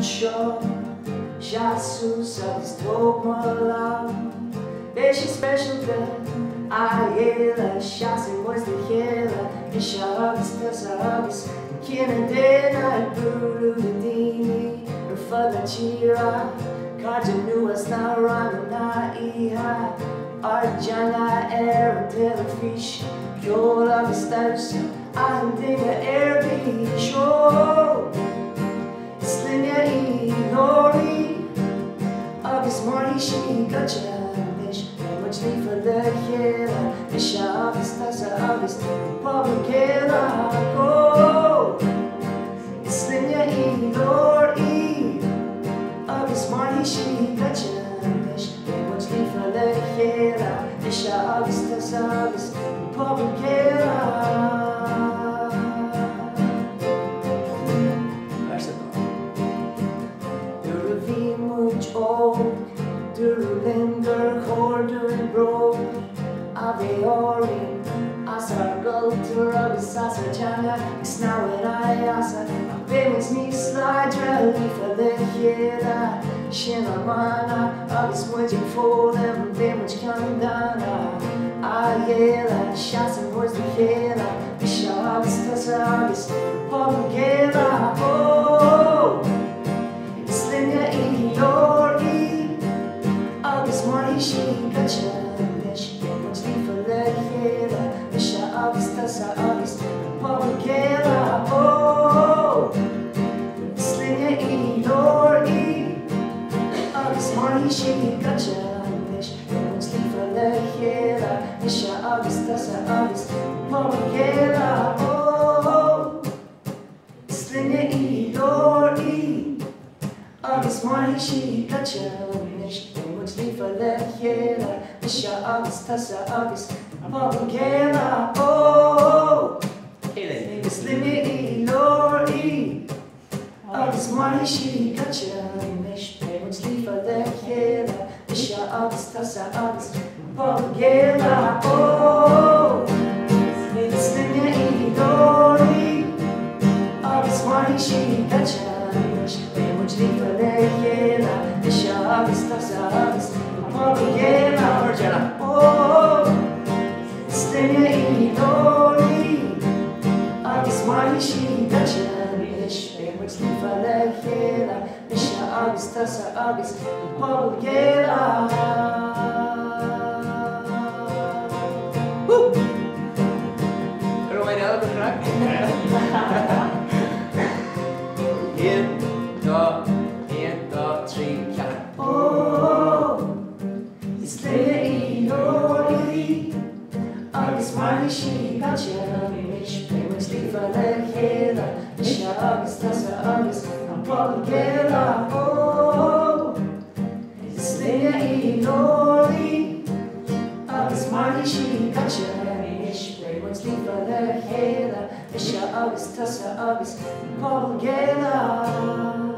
seo Seasus agus tógmala Bé sé specialte a dhéile seaasa was de chéile I se agus tusa agus cinna déine I brúlú de daoine ar fud na tíra Cáide nuas na rang na ihe Ardeanna ar an déile fís Ceol agus tausa a an duine airbí seo Is linne I glórí agus marí sí gote leis muid lífa le chéile I se agus tasa agus pobl céile go Is linne I glórí agus marí sí gote leis muid lífa le chéile I se agus tasa agus pobl céile Linger chordur bro a bhí áirín as ar gultúr agus as ar teanga ag snáid asa a bhémas níos láidre lífa le chéile sin ar mana agus muidir fólam bhémas ceann dána a dhéile seaasa was de chéile I se agus tusa agus pobl céile Is linne I glórí agus marí sí gote leis muid lífa le chéile I se agus tusa agus pobl céile Is linne I glórí agus marí sí gote leis muid lífa le chéile I se agus tusa agus pobl céile Is linne I glórí agus marí sí gote leis muid lífa le chéile I se agus tusa agus pobl céile Is linne I glórí agus marí sí gote leis muid lífa le chéile I se agus tusa agus pobl céile Is linne I glórí agus marí sí gote leis muid lífa le chéile I se agus tusa agus pobl céile Is linne I glórí agus marí sí gote leis muid lífa le chéile I se agus tusa agus pobl céile Is linne I glórí agus marí sí gote leis muid lífa le chéile I se agus tusa agus pobl céile Is linne I glórí agus marí sí gote leis muid lífa le chéile I se agus tusa agus pobl céile